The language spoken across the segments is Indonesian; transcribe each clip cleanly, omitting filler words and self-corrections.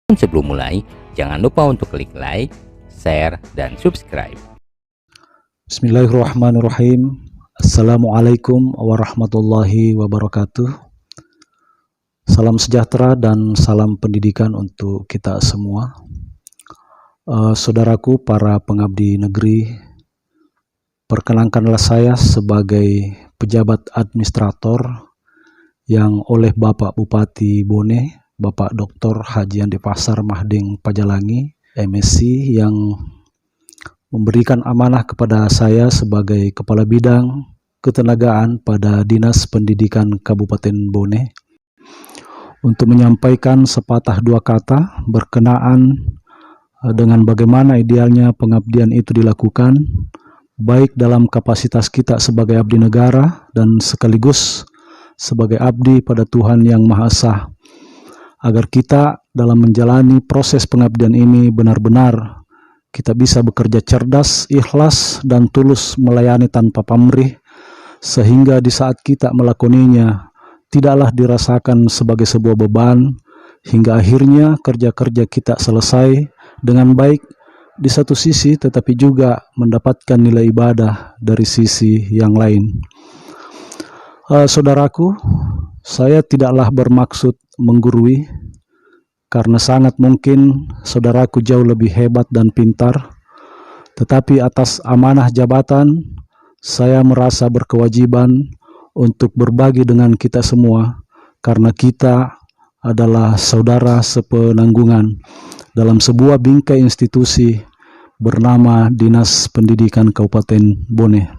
Sebelum mulai, jangan lupa untuk klik like, share, dan subscribe. Bismillahirrahmanirrahim. Assalamualaikum warahmatullahi wabarakatuh. Salam sejahtera dan salam pendidikan untuk kita semua. Saudaraku para pengabdi negeri, perkenankanlah saya sebagai pejabat administrator yang oleh Bapak Bupati Bone, Bapak Dr. Haji Andi Pasar Mahding Pajalangi, MSc, yang memberikan amanah kepada saya sebagai Kepala Bidang Ketenagaan pada Dinas Pendidikan Kabupaten Bone untuk menyampaikan sepatah dua kata berkenaan dengan bagaimana idealnya pengabdian itu dilakukan, baik dalam kapasitas kita sebagai abdi negara dan sekaligus sebagai abdi pada Tuhan Yang Maha Esa, agar kita dalam menjalani proses pengabdian ini benar-benar kita bisa bekerja cerdas, ikhlas, dan tulus melayani tanpa pamrih, sehingga di saat kita melakoninya tidaklah dirasakan sebagai sebuah beban, hingga akhirnya kerja-kerja kita selesai dengan baik di satu sisi, tetapi juga mendapatkan nilai ibadah dari sisi yang lain. Saudaraku, saya tidaklah bermaksud menggurui, karena sangat mungkin saudaraku jauh lebih hebat dan pintar, tetapi atas amanah jabatan, saya merasa berkewajiban untuk berbagi dengan kita semua, karena kita adalah saudara sepenanggungan dalam sebuah bingkai institusi bernama Dinas Pendidikan Kabupaten Bone.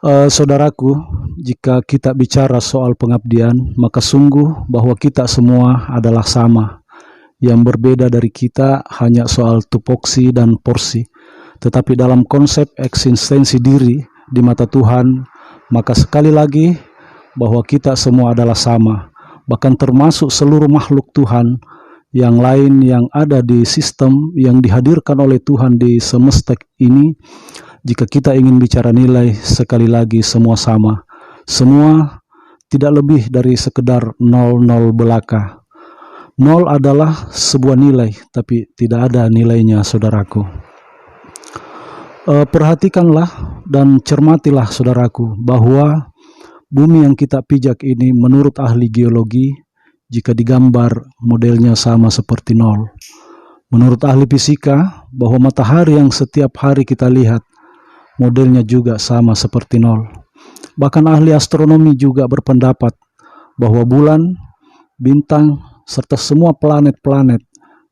Saudaraku, jika kita bicara soal pengabdian, maka sungguh bahwa kita semua adalah sama. Yang berbeda dari kita hanya soal tupoksi dan porsi. Tetapi dalam konsep eksistensi diri di mata Tuhan, maka sekali lagi bahwa kita semua adalah sama. Bahkan termasuk seluruh makhluk Tuhan yang lain yang ada di sistem yang dihadirkan oleh Tuhan di semesta ini. Jika kita ingin bicara nilai, sekali lagi semua sama. Semua tidak lebih dari sekedar 00 belaka. 0 adalah sebuah nilai, tapi tidak ada nilainya, saudaraku. Perhatikanlah dan cermatilah, saudaraku, bahwa bumi yang kita pijak ini menurut ahli geologi, jika digambar modelnya sama seperti 0. Menurut ahli fisika, bahwa matahari yang setiap hari kita lihat modelnya juga sama seperti 0. Bahkan ahli astronomi juga berpendapat bahwa bulan, bintang, serta semua planet-planet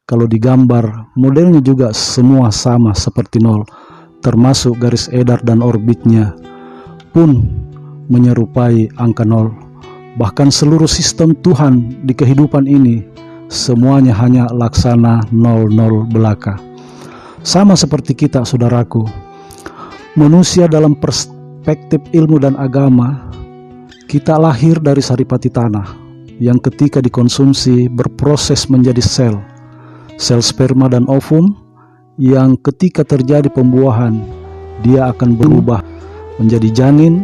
kalau digambar modelnya juga semua sama seperti 0, termasuk garis edar dan orbitnya pun menyerupai angka 0. Bahkan seluruh sistem Tuhan di kehidupan ini semuanya hanya laksana 00 belaka. Sama seperti kita, saudaraku. Manusia dalam perspektif ilmu dan agama, kita lahir dari saripati tanah yang ketika dikonsumsi berproses menjadi sel sperma dan ovum, yang ketika terjadi pembuahan dia akan berubah menjadi janin,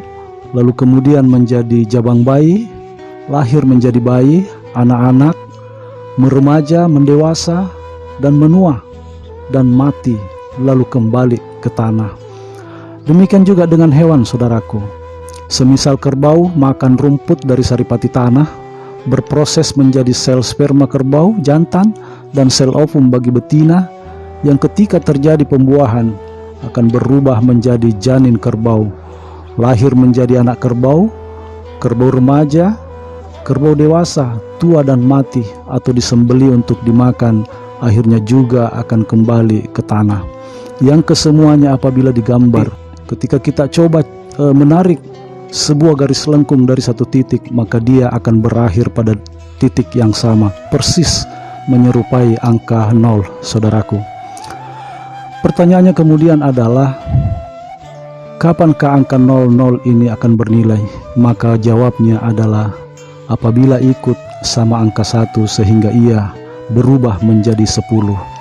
lalu kemudian menjadi jabang bayi, lahir menjadi bayi, anak-anak, meremaja, mendewasa, dan menua, dan mati, lalu kembali ke tanah. Demikian juga dengan hewan, saudaraku. Semisal kerbau makan rumput dari saripati tanah, berproses menjadi sel sperma kerbau jantan dan sel ovum bagi betina, yang ketika terjadi pembuahan akan berubah menjadi janin kerbau, lahir menjadi anak kerbau, kerbau remaja, kerbau dewasa, tua dan mati atau disembeli untuk dimakan, akhirnya juga akan kembali ke tanah. Yang kesemuanya apabila digambar, ketika kita coba menarik sebuah garis lengkung dari satu titik, maka dia akan berakhir pada titik yang sama, persis menyerupai angka 0, saudaraku. Pertanyaannya kemudian adalah, kapankah angka 00 ini akan bernilai? Maka jawabnya adalah apabila ikut sama angka 1 sehingga ia berubah menjadi 10.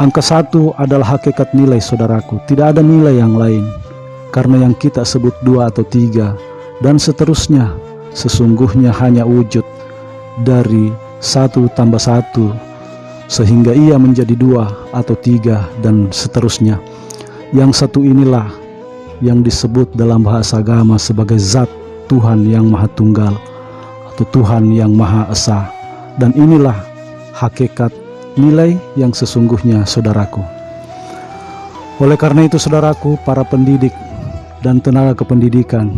Angka 1 adalah hakikat nilai, saudaraku. Tidak ada nilai yang lain. Karena yang kita sebut 2 atau 3 dan seterusnya sesungguhnya hanya wujud dari 1 tambah 1 sehingga ia menjadi 2 atau 3 dan seterusnya. Yang satu inilah yang disebut dalam bahasa agama sebagai zat Tuhan yang Maha Tunggal atau Tuhan yang Maha Esa. Dan inilah hakikat nilai yang sesungguhnya, saudaraku. Oleh karena itu, saudaraku, para pendidik dan tenaga kependidikan,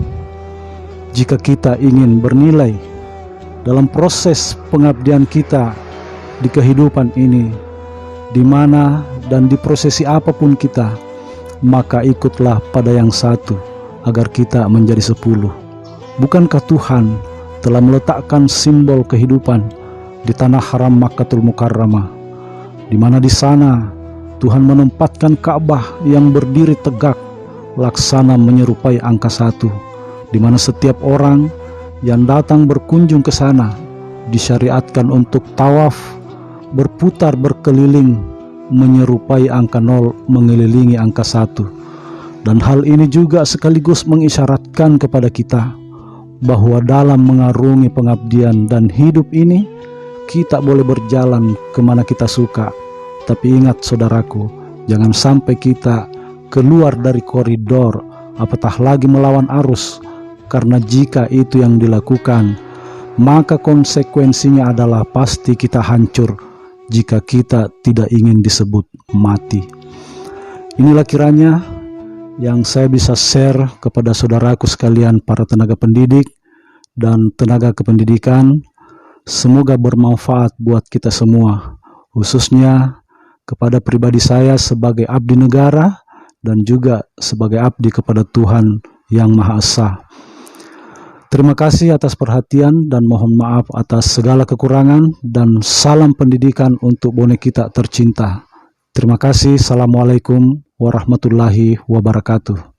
jika kita ingin bernilai dalam proses pengabdian kita di kehidupan ini, di mana dan di prosesi apapun kita, maka ikutlah pada yang satu agar kita menjadi 10. Bukankah Tuhan telah meletakkan simbol kehidupan di tanah haram Makkatul Mukarramah, di mana di sana Tuhan menempatkan Ka'bah yang berdiri tegak laksana menyerupai angka 1, di mana setiap orang yang datang berkunjung ke sana disyariatkan untuk tawaf, berputar berkeliling menyerupai angka 0 mengelilingi angka 1. Dan hal ini juga sekaligus mengisyaratkan kepada kita bahwa dalam mengarungi pengabdian dan hidup ini, kita boleh berjalan kemana kita suka. Tapi ingat, saudaraku, jangan sampai kita keluar dari koridor, apatah lagi melawan arus. Karena jika itu yang dilakukan, maka konsekuensinya adalah pasti kita hancur jika kita tidak ingin disebut mati. Inilah kiranya yang saya bisa share kepada saudaraku sekalian, para tenaga pendidik dan tenaga kependidikan. Semoga bermanfaat buat kita semua, khususnya kepada pribadi saya sebagai abdi negara dan juga sebagai abdi kepada Tuhan yang Maha Esa. Terima kasih atas perhatian dan mohon maaf atas segala kekurangan, dan salam pendidikan untuk bonek kita tercinta. Terima kasih. Assalamualaikum warahmatullahi wabarakatuh.